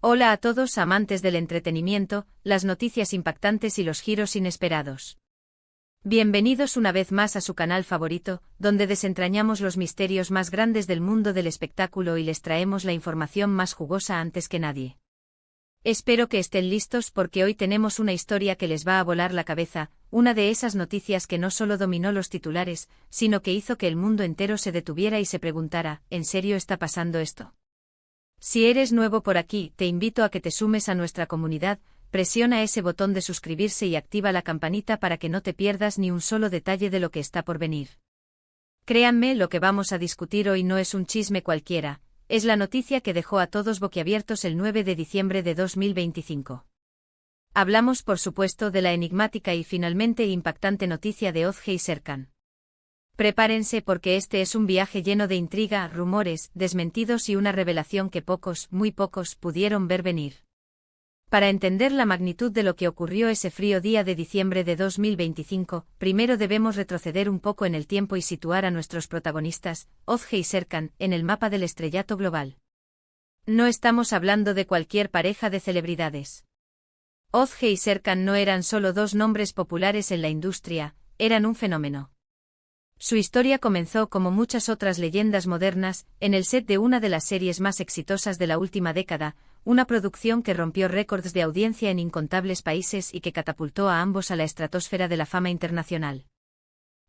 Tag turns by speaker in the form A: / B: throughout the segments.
A: Hola a todos amantes del entretenimiento, las noticias impactantes y los giros inesperados. Bienvenidos una vez más a su canal favorito, donde desentrañamos los misterios más grandes del mundo del espectáculo y les traemos la información más jugosa antes que nadie. Espero que estén listos porque hoy tenemos una historia que les va a volar la cabeza, una de esas noticias que no solo dominó los titulares, sino que hizo que el mundo entero se detuviera y se preguntara, ¿en serio está pasando esto? Si eres nuevo por aquí, te invito a que te sumes a nuestra comunidad, presiona ese botón de suscribirse y activa la campanita para que no te pierdas ni un solo detalle de lo que está por venir. Créanme, lo que vamos a discutir hoy no es un chisme cualquiera, es la noticia que dejó a todos boquiabiertos el 9 de diciembre de 2025. Hablamos por supuesto de la enigmática y finalmente impactante noticia de Ozge Serkan. Prepárense porque este es un viaje lleno de intriga, rumores, desmentidos y una revelación que pocos, muy pocos, pudieron ver venir. Para entender la magnitud de lo que ocurrió ese frío día de diciembre de 2025, primero debemos retroceder un poco en el tiempo y situar a nuestros protagonistas, Ozge y Serkan, en el mapa del estrellato global. No estamos hablando de cualquier pareja de celebridades. Ozge y Serkan no eran solo dos nombres populares en la industria, eran un fenómeno. Su historia comenzó como muchas otras leyendas modernas, en el set de una de las series más exitosas de la última década, una producción que rompió récords de audiencia en incontables países y que catapultó a ambos a la estratosfera de la fama internacional.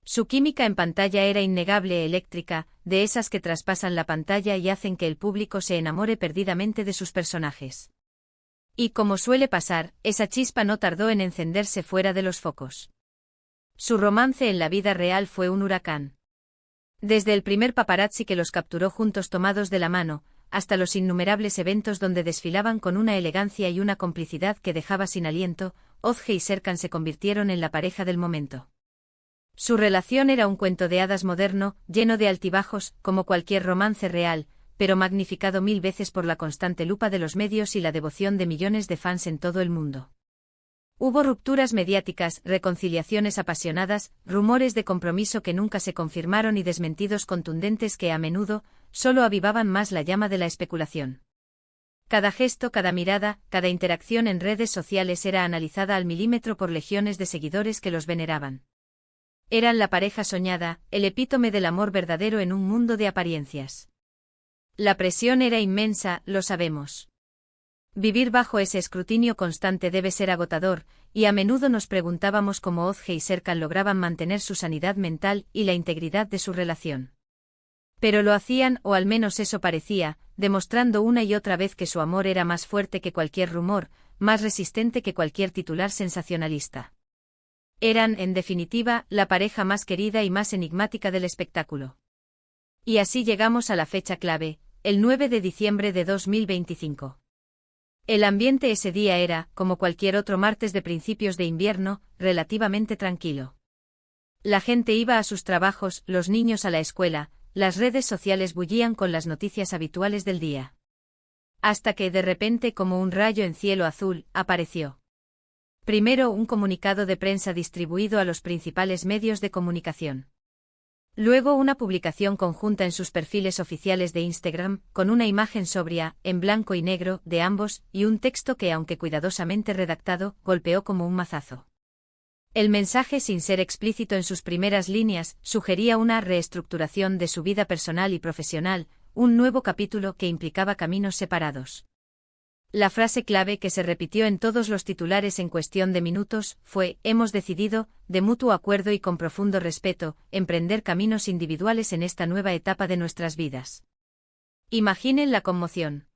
A: Su química en pantalla era innegable, eléctrica, de esas que traspasan la pantalla y hacen que el público se enamore perdidamente de sus personajes. Y como suele pasar, esa chispa no tardó en encenderse fuera de los focos. Su romance en la vida real fue un huracán. Desde el primer paparazzi que los capturó juntos tomados de la mano, hasta los innumerables eventos donde desfilaban con una elegancia y una complicidad que dejaba sin aliento, Ozge y Serkan se convirtieron en la pareja del momento. Su relación era un cuento de hadas moderno, lleno de altibajos, como cualquier romance real, pero magnificado 1000 veces por la constante lupa de los medios y la devoción de millones de fans en todo el mundo. Hubo rupturas mediáticas, reconciliaciones apasionadas, rumores de compromiso que nunca se confirmaron y desmentidos contundentes que a menudo solo avivaban más la llama de la especulación. Cada gesto, cada mirada, cada interacción en redes sociales era analizada al milímetro por legiones de seguidores que los veneraban. Eran la pareja soñada, el epítome del amor verdadero en un mundo de apariencias. La presión era inmensa, lo sabemos. Vivir bajo ese escrutinio constante debe ser agotador, y a menudo nos preguntábamos cómo Ozge y Serkan lograban mantener su sanidad mental y la integridad de su relación. Pero lo hacían, o al menos eso parecía, demostrando una y otra vez que su amor era más fuerte que cualquier rumor, más resistente que cualquier titular sensacionalista. Eran, en definitiva, la pareja más querida y más enigmática del espectáculo. Y así llegamos a la fecha clave, el 9 de diciembre de 2025. El ambiente ese día era, como cualquier otro martes de principios de invierno, relativamente tranquilo. La gente iba a sus trabajos, los niños a la escuela, las redes sociales bullían con las noticias habituales del día. Hasta que, de repente, como un rayo en cielo azul, apareció. Primero un comunicado de prensa distribuido a los principales medios de comunicación. Luego una publicación conjunta en sus perfiles oficiales de Instagram, con una imagen sobria, en blanco y negro, de ambos, y un texto que, aunque cuidadosamente redactado, golpeó como un mazazo. El mensaje, sin ser explícito en sus primeras líneas, sugería una reestructuración de su vida personal y profesional, un nuevo capítulo que implicaba caminos separados. La frase clave que se repitió en todos los titulares en cuestión de minutos fue: hemos decidido, de mutuo acuerdo y con profundo respeto, emprender caminos individuales en esta nueva etapa de nuestras vidas. Imaginen la conmoción.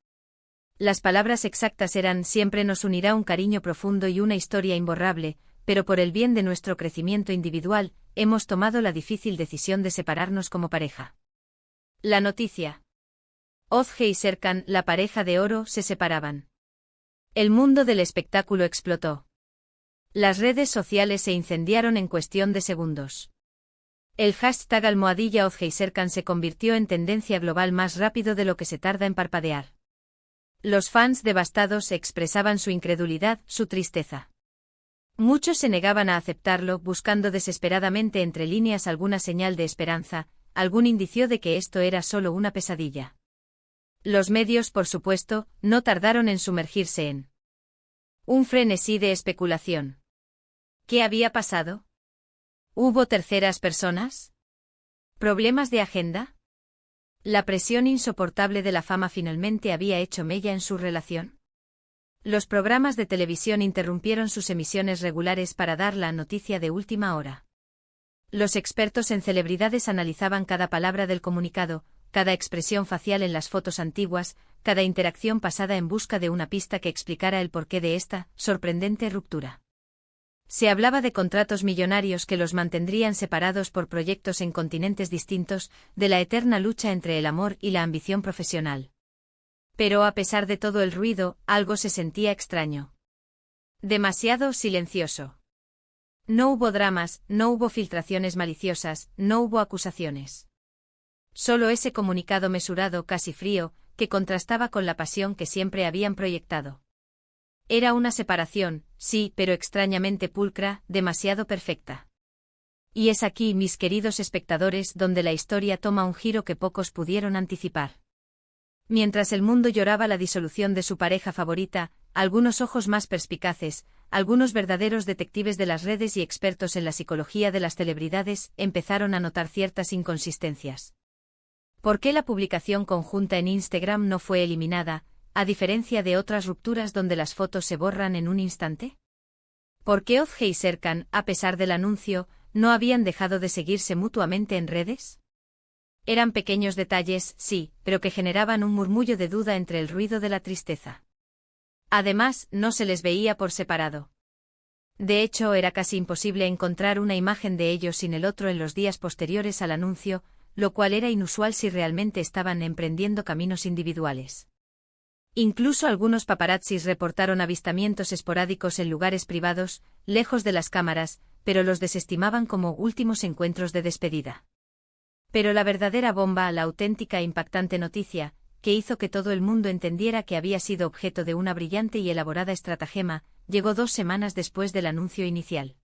A: Las palabras exactas eran: siempre nos unirá un cariño profundo y una historia imborrable, pero por el bien de nuestro crecimiento individual, hemos tomado la difícil decisión de separarnos como pareja. La noticia. Ozge y Serkan, la pareja de oro, se separaban. El mundo del espectáculo explotó. Las redes sociales se incendiaron en cuestión de segundos. El hashtag #Ozge y Serkan se convirtió en tendencia global más rápido de lo que se tarda en parpadear. Los fans devastados expresaban su incredulidad, su tristeza. Muchos se negaban a aceptarlo, buscando desesperadamente entre líneas alguna señal de esperanza, algún indicio de que esto era solo una pesadilla. Los medios, por supuesto, no tardaron en sumergirse en un frenesí de especulación. ¿Qué había pasado? ¿Hubo terceras personas? ¿Problemas de agenda? ¿La presión insoportable de la fama finalmente había hecho mella en su relación? Los programas de televisión interrumpieron sus emisiones regulares para dar la noticia de última hora. Los expertos en celebridades analizaban cada palabra del comunicado, cada expresión facial en las fotos antiguas, cada interacción pasada en busca de una pista que explicara el porqué de esta sorprendente ruptura. Se hablaba de contratos millonarios que los mantendrían separados por proyectos en continentes distintos, de la eterna lucha entre el amor y la ambición profesional. Pero a pesar de todo el ruido, algo se sentía extraño. Demasiado silencioso. No hubo dramas, no hubo filtraciones maliciosas, no hubo acusaciones. Solo ese comunicado mesurado, casi frío, que contrastaba con la pasión que siempre habían proyectado. Era una separación, sí, pero extrañamente pulcra, demasiado perfecta. Y es aquí, mis queridos espectadores, donde la historia toma un giro que pocos pudieron anticipar. Mientras el mundo lloraba la disolución de su pareja favorita, algunos ojos más perspicaces, algunos verdaderos detectives de las redes y expertos en la psicología de las celebridades, empezaron a notar ciertas inconsistencias. ¿Por qué la publicación conjunta en Instagram no fue eliminada, a diferencia de otras rupturas donde las fotos se borran en un instante? ¿Por qué Ozge y Serkan, a pesar del anuncio, no habían dejado de seguirse mutuamente en redes? Eran pequeños detalles, sí, pero que generaban un murmullo de duda entre el ruido de la tristeza. Además, no se les veía por separado. De hecho, era casi imposible encontrar una imagen de ellos sin el otro en los días posteriores al anuncio, lo cual era inusual si realmente estaban emprendiendo caminos individuales. Incluso algunos paparazzis reportaron avistamientos esporádicos en lugares privados, lejos de las cámaras, pero los desestimaban como últimos encuentros de despedida. Pero la verdadera bomba, la auténtica e impactante noticia, que hizo que todo el mundo entendiera que había sido objeto de una brillante y elaborada estratagema, llegó 2 semanas después del anuncio inicial.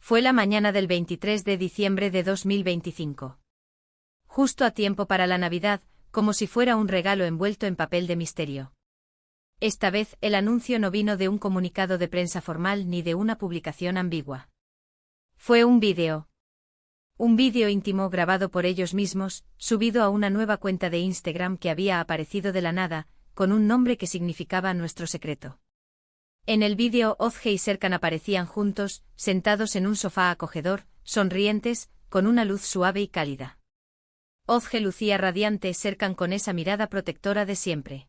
A: Fue la mañana del 23 de diciembre de 2025. Justo a tiempo para la Navidad, como si fuera un regalo envuelto en papel de misterio. Esta vez, el anuncio no vino de un comunicado de prensa formal ni de una publicación ambigua. Fue un vídeo. Un vídeo íntimo grabado por ellos mismos, subido a una nueva cuenta de Instagram que había aparecido de la nada, con un nombre que significaba nuestro secreto. En el vídeo, Ozge y Serkan aparecían juntos, sentados en un sofá acogedor, sonrientes, con una luz suave y cálida. Ozge lucía radiante, Serkan con esa mirada protectora de siempre.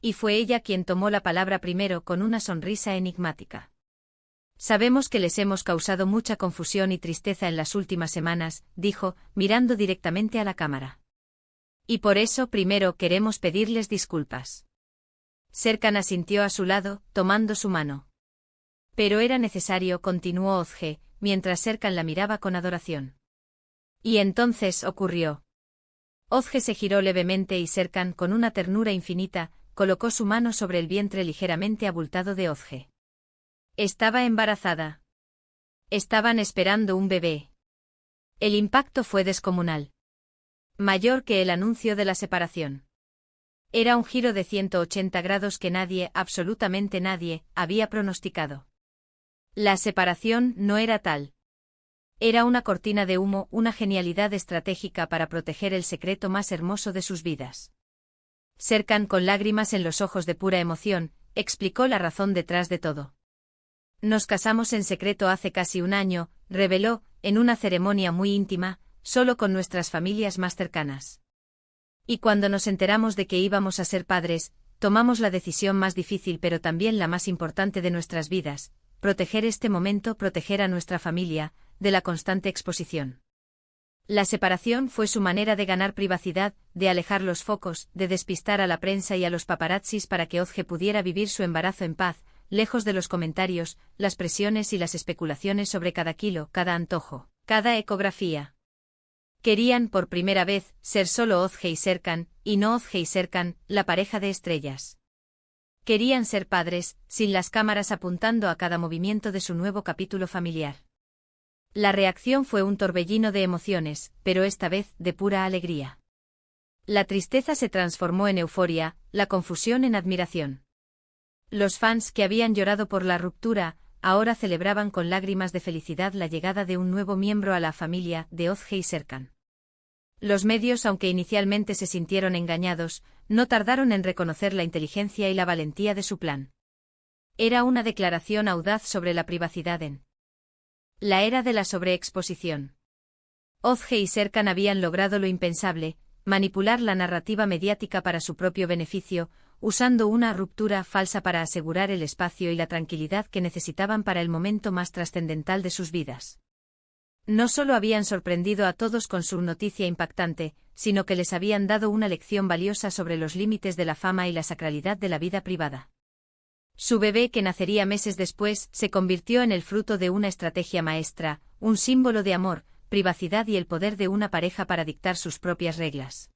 A: Y fue ella quien tomó la palabra primero con una sonrisa enigmática. Sabemos que les hemos causado mucha confusión y tristeza en las últimas semanas, dijo, mirando directamente a la cámara. Y por eso primero queremos pedirles disculpas. Serkan asintió a su lado, tomando su mano. Pero era necesario, continuó Ozge, mientras Serkan la miraba con adoración. Y entonces ocurrió. Ozge se giró levemente y Serkan, con una ternura infinita, colocó su mano sobre el vientre ligeramente abultado de Ozge. Estaba embarazada. Estaban esperando un bebé. El impacto fue descomunal. Mayor que el anuncio de la separación. Era un giro de 180 grados que nadie, absolutamente nadie, había pronosticado. La separación no era tal. Era una cortina de humo, una genialidad estratégica para proteger el secreto más hermoso de sus vidas. Serkan, con lágrimas en los ojos de pura emoción, explicó la razón detrás de todo. Nos casamos en secreto hace casi un año, reveló, en una ceremonia muy íntima, solo con nuestras familias más cercanas. Y cuando nos enteramos de que íbamos a ser padres, tomamos la decisión más difícil pero también la más importante de nuestras vidas, proteger este momento, proteger a nuestra familia, de la constante exposición. La separación fue su manera de ganar privacidad, de alejar los focos, de despistar a la prensa y a los paparazzis para que Ozge pudiera vivir su embarazo en paz, lejos de los comentarios, las presiones y las especulaciones sobre cada kilo, cada antojo, cada ecografía. Querían por primera vez ser solo Ozge y Serkan, y no Ozge y Serkan, la pareja de estrellas. Querían ser padres, sin las cámaras apuntando a cada movimiento de su nuevo capítulo familiar. La reacción fue un torbellino de emociones, pero esta vez de pura alegría. La tristeza se transformó en euforia, la confusión en admiración. Los fans que habían llorado por la ruptura, ahora celebraban con lágrimas de felicidad la llegada de un nuevo miembro a la familia de Ozge y Serkan. Los medios, aunque inicialmente se sintieron engañados, no tardaron en reconocer la inteligencia y la valentía de su plan. Era una declaración audaz sobre la privacidad en la era de la sobreexposición. Ozge y Serkan habían logrado lo impensable, manipular la narrativa mediática para su propio beneficio, usando una ruptura falsa para asegurar el espacio y la tranquilidad que necesitaban para el momento más trascendental de sus vidas. No solo habían sorprendido a todos con su noticia impactante, sino que les habían dado una lección valiosa sobre los límites de la fama y la sacralidad de la vida privada. Su bebé, que nacería meses después, se convirtió en el fruto de una estrategia maestra, un símbolo de amor, privacidad y el poder de una pareja para dictar sus propias reglas.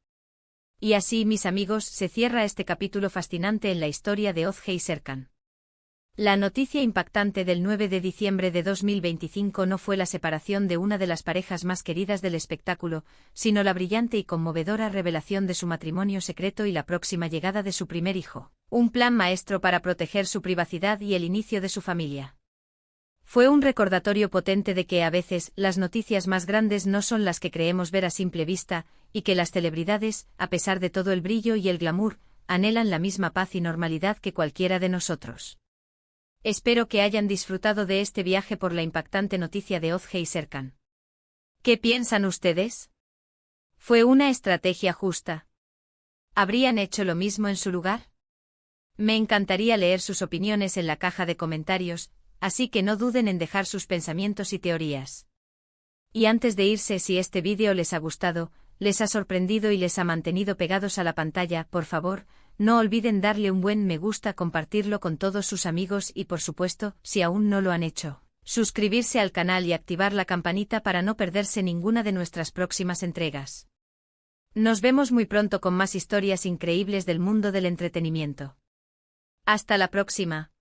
A: Y así, mis amigos, se cierra este capítulo fascinante en la historia de Ozge y Serkan. La noticia impactante del 9 de diciembre de 2025 no fue la separación de una de las parejas más queridas del espectáculo, sino la brillante y conmovedora revelación de su matrimonio secreto y la próxima llegada de su primer hijo, un plan maestro para proteger su privacidad y el inicio de su familia. Fue un recordatorio potente de que a veces las noticias más grandes no son las que creemos ver a simple vista, y que las celebridades, a pesar de todo el brillo y el glamour, anhelan la misma paz y normalidad que cualquiera de nosotros. Espero que hayan disfrutado de este viaje por la impactante noticia de Ozge y Serkan. ¿Qué piensan ustedes? ¿Fue una estrategia justa? ¿Habrían hecho lo mismo en su lugar? Me encantaría leer sus opiniones en la caja de comentarios, así que no duden en dejar sus pensamientos y teorías. Y antes de irse, si este vídeo les ha gustado, les ha sorprendido y les ha mantenido pegados a la pantalla, por favor, no olviden darle un buen me gusta, compartirlo con todos sus amigos y, por supuesto, si aún no lo han hecho, suscribirse al canal y activar la campanita para no perderse ninguna de nuestras próximas entregas. Nos vemos muy pronto con más historias increíbles del mundo del entretenimiento. Hasta la próxima.